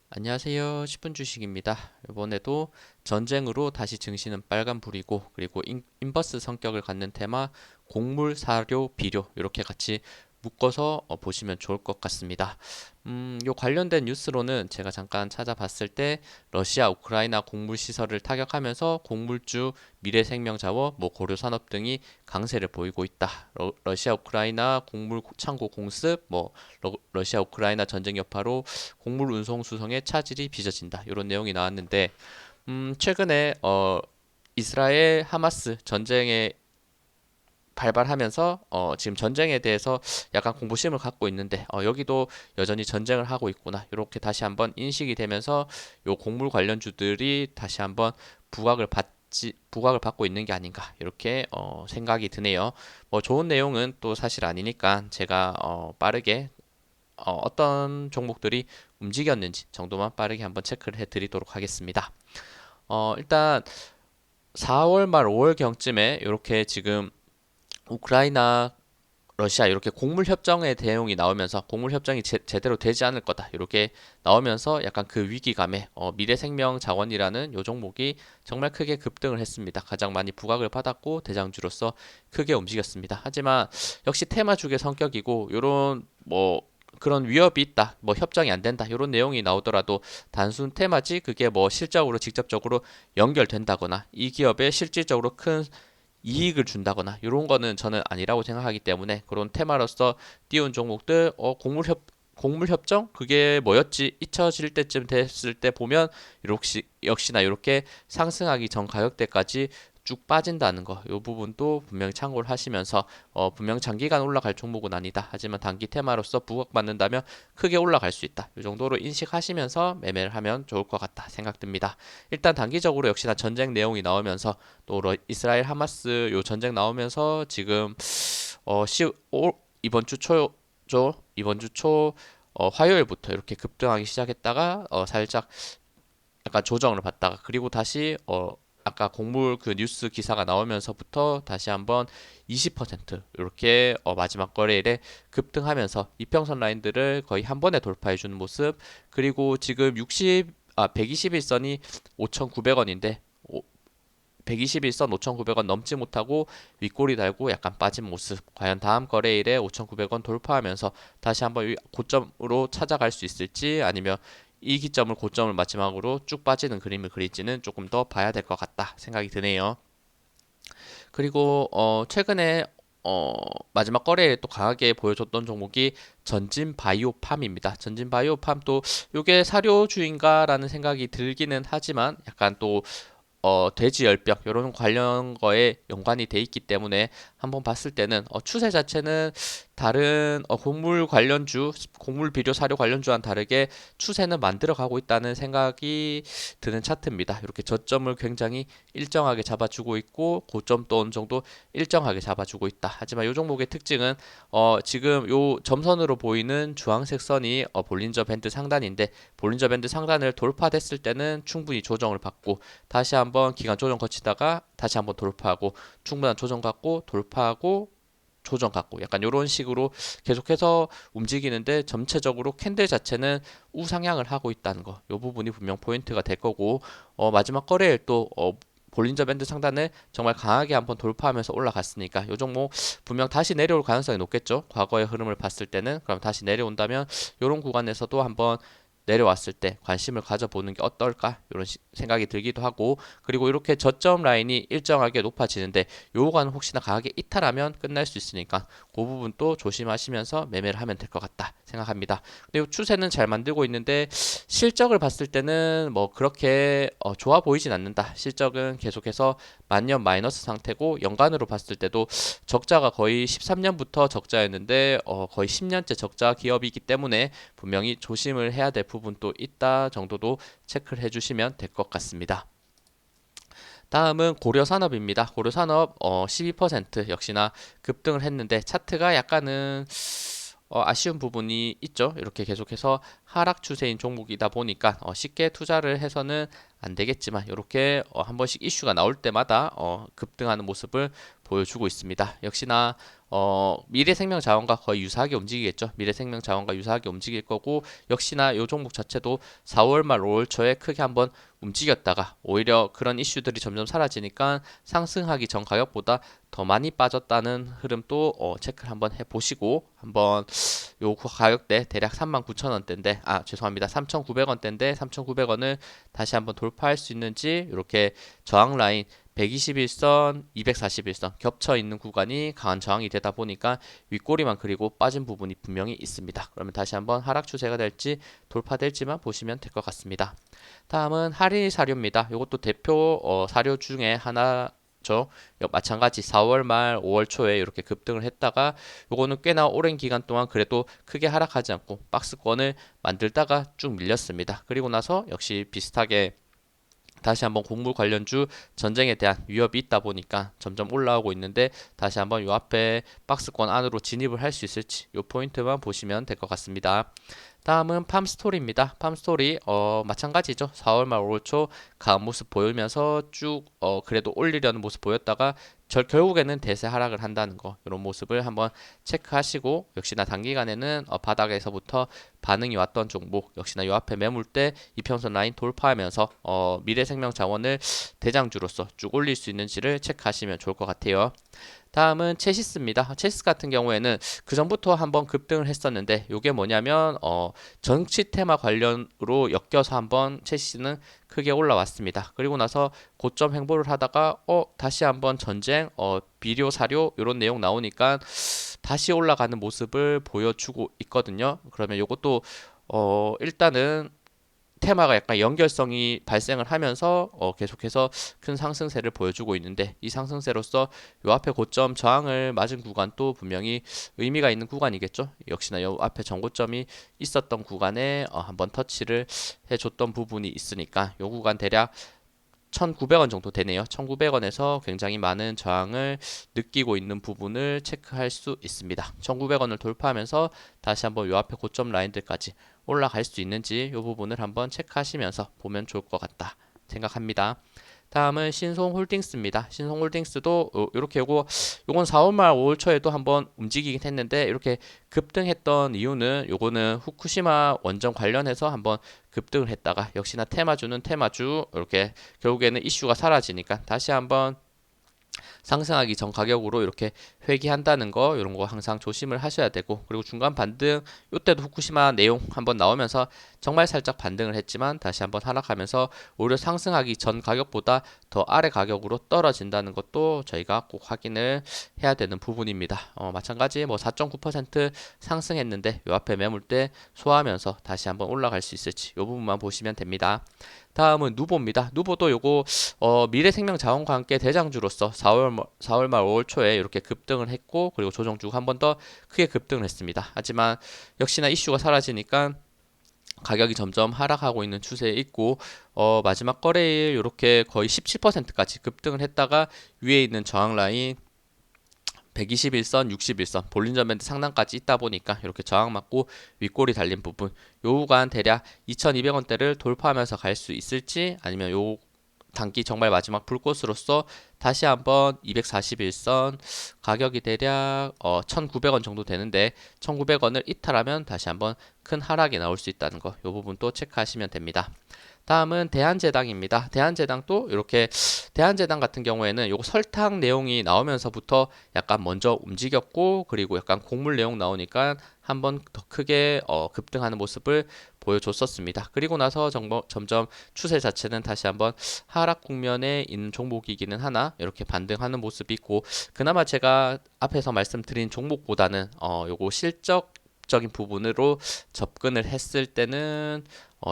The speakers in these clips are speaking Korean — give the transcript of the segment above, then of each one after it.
안녕하세요. 10분 주식입니다. 이번에도 전쟁으로 다시 증시는 빨간불이고, 그리고 인버스 성격을 갖는 테마, 곡물, 사료, 비료 이렇게 같이 묶어서 보시면 좋을 것 같습니다. 요 관련된 뉴스로는 제가 잠깐 찾아봤을 때 러시아, 우크라이나 곡물 시설을 타격하면서 곡물주, 미래생명자원, 고려산업 등이 강세를 보이고 있다. 러시아, 우크라이나 곡물 창고 공습, 러시아, 우크라이나 전쟁 여파로 곡물 운송 수송의 차질이 빚어진다. 이런 내용이 나왔는데 최근에 이스라엘 하마스 전쟁에 발발하면서 지금 전쟁에 대해서 약간 공부심을 갖고 있는데 여기도 여전히 전쟁을 하고 있구나. 이렇게 다시 한번 인식이 되면서 요 곡물 관련주들이 다시 한번 부각을 받고 있는 게 아닌가 이렇게 생각이 드네요. 뭐 좋은 내용은 또 사실 아니니까 제가 빠르게 어떤 종목들이 움직였는지 정도만 빠르게 한번 체크를 해드리도록 하겠습니다. 일단 4월 말 5월 경쯤에 이렇게 지금 우크라이나 러시아 이렇게 곡물 협정의 내용이 나오면서 곡물 협정이 제대로 되지 않을 거다 이렇게 나오면서 약간 그 위기감에 미래생명 자원이라는 요 종목이 정말 크게 급등을 했습니다. 가장 많이 부각을 받았고 대장주로서 크게 움직였습니다. 하지만 역시 테마주의 성격이고 요런 그런 위협이 있다. 협정이 안 된다. 이런 내용이 나오더라도 단순 테마지 그게 실적으로 직접적으로 연결된다거나 이 기업에 실질적으로 큰 이익을 준다거나 이런 거는 저는 아니라고 생각하기 때문에 그런 테마로서 띄운 종목들 곡물 협정 그게 뭐였지 잊혀질 때쯤 됐을 때 보면 역시나 이렇게 상승하기 전 가격대까지 쭉 빠진다는 거, 이 부분도 분명히 참고를 하시면서 분명 장기간 올라갈 종목은 아니다. 하지만 단기 테마로서 부각받는다면 크게 올라갈 수 있다. 이 정도로 인식하시면서 매매를 하면 좋을 것 같다 생각됩니다. 일단 단기적으로 역시나 전쟁 내용이 나오면서 또 이스라엘 하마스 요 전쟁 나오면서 지금 이번 주 초죠. 이번 주 초 화요일부터 이렇게 급등하기 시작했다가 살짝 약간 조정을 받다가 그리고 다시 아까 곡물 그 뉴스 기사가 나오면서부터 다시 한번 20% 이렇게 마지막 거래일에 급등하면서 이평선 라인들을 거의 한 번에 돌파해 주는 모습. 그리고 지금 121선이 5,900원인데 121선 5,900원 넘지 못하고 윗꼬리 달고 약간 빠진 모습. 과연 다음 거래일에 5,900원 돌파하면서 다시 한번 고점으로 찾아갈 수 있을지 아니면 이 기점을 고점을 마지막으로 쭉 빠지는 그림을 그릴지는 조금 더 봐야 될 것 같다 생각이 드네요. 그리고 최근에 마지막 거래에 또 강하게 보여줬던 종목이 전진 바이오팜입니다. 전진 바이오팜도 이게 사료주인가라는 생각이 들기는 하지만 약간 또 돼지 열병 이런 관련 거에 연관이 돼 있기 때문에 한번 봤을 때는 추세 자체는 다른 곡물 관련주, 곡물 비료 사료 관련주와는 다르게 추세는 만들어가고 있다는 생각이 드는 차트입니다. 이렇게 저점을 굉장히 일정하게 잡아주고 있고 고점도 어느 정도 일정하게 잡아주고 있다. 하지만 이 종목의 특징은 지금 요 점선으로 보이는 주황색 선이 볼린저 밴드 상단인데 볼린저 밴드 상단을 돌파됐을 때는 충분히 조정을 받고 다시 한번 기간 조정 거치다가 다시 한번 돌파하고 충분한 조정 갖고 돌파하고 조정 갖고 약간 이런 식으로 계속해서 움직이는데 전체적으로 캔들 자체는 우상향을 하고 있다는 거. 이 부분이 분명 포인트가 될 거고 마지막 거래일 또 볼린저 밴드 상단을 정말 강하게 한번 돌파하면서 올라갔으니까 이 종목 분명 다시 내려올 가능성이 높겠죠. 과거의 흐름을 봤을 때는 그럼 다시 내려온다면 이런 구간에서도 한번 내려왔을 때 관심을 가져보는 게 어떨까 이런 생각이 들기도 하고 그리고 이렇게 저점 라인이 일정하게 높아지는데 요거는 혹시나 강하게 이탈하면 끝날 수 있으니까 그 부분도 조심하시면서 매매를 하면 될 것 같다 생각합니다. 근데 이 추세는 잘 만들고 있는데 실적을 봤을 때는 그렇게 좋아 보이진 않는다. 실적은 계속해서 만년 마이너스 상태고 연간으로 봤을 때도 적자가 거의 13년부터 적자였는데 거의 10년째 적자 기업이기 때문에 분명히 조심을 해야 될 부분도 있다 정도도 체크를 해주시면 될 것 같습니다. 다음은 고려산업입니다. 고려산업 12% 역시나 급등을 했는데 차트가 약간은 아쉬운 부분이 있죠. 이렇게 계속해서 하락 추세인 종목이다 보니까 쉽게 투자를 해서는 안 되겠지만 이렇게 한 번씩 이슈가 나올 때마다 급등하는 모습을 보여주고 있습니다. 역시나 미래생명자원과 거의 유사하게 움직이겠죠. 미래생명자원과 유사하게 움직일 거고, 역시나 이 종목 자체도 4월 말 5월 초에 크게 한번 움직였다가 오히려 그런 이슈들이 점점 사라지니까 상승하기 전 가격보다 더 많이 빠졌다는 흐름도 체크를 한번 해보시고, 한번 요 가격대 대략 39,000원대인데, 죄송합니다, 3,900원대인데 3,900원을 다시 한번 돌파할 수 있는지, 이렇게 저항 라인 121선, 241선 겹쳐 있는 구간이 강한 저항이 되다 보니까 윗꼬리만 그리고 빠진 부분이 분명히 있습니다. 그러면 다시 한번 하락 추세가 될지 돌파될지만 보시면 될 것 같습니다. 다음은 할인 사료입니다. 이것도 대표 사료 중에 하나죠. 마찬가지 4월 말 5월 초에 이렇게 급등을 했다가 요거는 꽤나 오랜 기간 동안 그래도 크게 하락하지 않고 박스권을 만들다가 쭉 밀렸습니다. 그리고 나서 역시 비슷하게 다시 한번 곡물 관련주 전쟁에 대한 위협이 있다 보니까 점점 올라오고 있는데, 다시 한번 요 앞에 박스권 안으로 진입을 할 수 있을지 요 포인트만 보시면 될 것 같습니다. 다음은 팜스토리입니다. 팜스토리 마찬가지죠. 4월 말 5월 초 강한 모습 보이면서 쭉 그래도 올리려는 모습 보였다가 결국에는 대세 하락을 한다는 거, 이런 모습을 한번 체크하시고, 역시나 단기간에는 바닥에서부터 반응이 왔던 종목, 역시나 요 앞에 매물대 이평선 라인 돌파하면서 미래생명 자원을 대장주로서 쭉 올릴 수 있는지를 체크하시면 좋을 것 같아요. 다음은 체시스입니다. 체시스 같은 경우에는 그 전부터 한번 급등을 했었는데, 이게 뭐냐면 정치 테마 관련으로 엮여서 한번 체시스는 크게 올라왔습니다. 그리고 나서 고점 횡보를 하다가 다시 한번 전쟁, 비료 사료 이런 내용 나오니까 다시 올라가는 모습을 보여주고 있거든요. 그러면 이것도 일단은 테마가 약간 연결성이 발생을 하면서 계속해서 큰 상승세를 보여주고 있는데, 이 상승세로서 요 앞에 고점 저항을 맞은 구간도 분명히 의미가 있는 구간이겠죠. 역시나 요 앞에 전고점이 있었던 구간에 한번 터치를 해줬던 부분이 있으니까 요 구간 대략 1,900원 정도 되네요. 1,900원에서 굉장히 많은 저항을 느끼고 있는 부분을 체크할 수 있습니다. 1,900원을 돌파하면서 다시 한번 요 앞에 고점 라인들까지 올라갈 수 있는지 이 부분을 한번 체크하시면서 보면 좋을 것 같다 생각합니다. 다음은 신송홀딩스입니다. 신송홀딩스도 이렇게 요건 4월 말 5월 초에도 한번 움직이긴 했는데, 이렇게 급등했던 이유는 요거는 후쿠시마 원전 관련해서 한번 급등을 했다가 역시나 테마주는 테마주 이렇게 결국에는 이슈가 사라지니까 다시 한번 상승하기 전 가격으로 이렇게 회귀한다는 거, 이런 거 항상 조심을 하셔야 되고, 그리고 중간 반등 이때도 후쿠시마 내용 한번 나오면서 정말 살짝 반등을 했지만 다시 한번 하락하면서 오히려 상승하기 전 가격보다 더 아래 가격으로 떨어진다는 것도 저희가 꼭 확인을 해야 되는 부분입니다. 마찬가지 뭐 4.9% 상승했는데 요 앞에 매물대 소화하면서 다시 한번 올라갈 수 있을지 요 부분만 보시면 됩니다. 다음은 누보입니다. 누보도 요거 미래생명자원과 함께 대장주로서 4월 말 5월 초에 이렇게 급등을 했고, 그리고 조정 주 한 번 더 크게 급등을 했습니다. 하지만 역시나 이슈가 사라지니까 가격이 점점 하락하고 있는 추세에 있고, 마지막 거래일 이렇게 거의 17%까지 급등을 했다가 위에 있는 저항 라인 121선, 61선, 볼린저 밴드 상단까지 있다 보니까 이렇게 저항 맞고 윗골이 달린 부분, 요 구간 대략 2,200원대를 돌파하면서 갈 수 있을지, 아니면 요 단기 정말 마지막 불꽃으로서 다시 한번 241선 가격이 대략 1,900원 정도 되는데 1,900원을 이탈하면 다시 한번 큰 하락이 나올 수 있다는 거, 요 부분도 체크하시면 됩니다. 다음은 대한제당입니다. 대한제당도 이렇게, 대한제당 같은 경우에는 요거 설탕 내용이 나오면서부터 약간 먼저 움직였고, 그리고 약간 곡물 내용 나오니까 한번 더 크게 급등하는 모습을 보여줬었습니다. 그리고 나서 점점 추세 자체는 다시 한번 하락 국면에 있는 종목이기는 하나 이렇게 반등하는 모습이 있고, 그나마 제가 앞에서 말씀드린 종목보다는 요거 실적적인 부분으로 접근을 했을 때는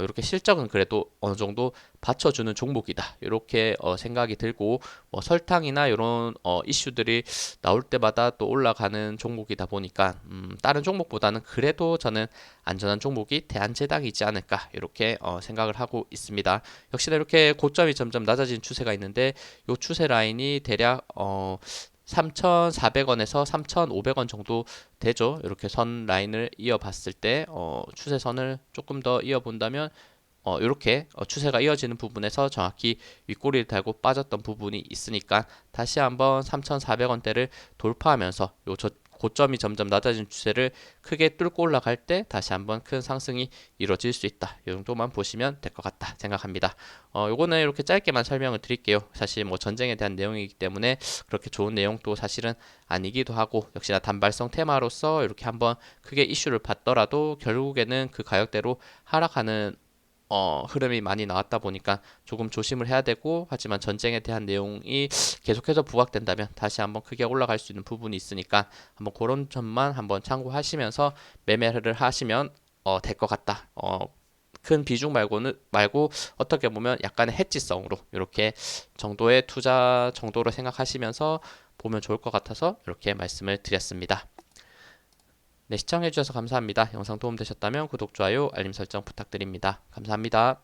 이렇게 실적은 그래도 어느 정도 받쳐주는 종목이다, 이렇게 생각이 들고, 뭐 설탕이나 이런 이슈들이 나올 때마다 또 올라가는 종목이다 보니까 다른 종목보다는 그래도 저는 안전한 종목이 대한제당이지 않을까, 이렇게 생각을 하고 있습니다. 역시나 이렇게 고점이 점점 낮아진 추세가 있는데, 이 추세 라인이 대략 3,400원에서 3,500원 정도 되죠. 이렇게 선 라인을 이어봤을 때 추세선을 조금 더 이어본다면 이렇게 추세가 이어지는 부분에서 정확히 윗꼬리를 달고 빠졌던 부분이 있으니까 다시 한번 3,400원대를 돌파하면서 요 고점이 점점 낮아진 추세를 크게 뚫고 올라갈 때 다시 한번 큰 상승이 이루어질 수 있다. 이 정도만 보시면 될 것 같다 생각합니다. 요거는 이렇게 짧게만 설명을 드릴게요. 사실 뭐 전쟁에 대한 내용이기 때문에 그렇게 좋은 내용도 사실은 아니기도 하고 역시나 단발성 테마로서 이렇게 한번 크게 이슈를 받더라도 결국에는 그 가격대로 하락하는 흐름이 많이 나왔다 보니까 조금 조심을 해야 되고 하지만 전쟁에 대한 내용이 계속해서 부각된다면 다시 한번 크게 올라갈 수 있는 부분이 있으니까 한번 그런 점만 한번 참고하시면서 매매를 하시면 될 것 같다. 큰 비중 말고 어떻게 보면 약간의 해지성으로 이렇게 정도의 투자 정도로 생각하시면서 보면 좋을 것 같아서 이렇게 말씀을 드렸습니다. 네, 시청해주셔서 감사합니다. 영상 도움되셨다면 구독, 좋아요, 알림 설정 부탁드립니다. 감사합니다.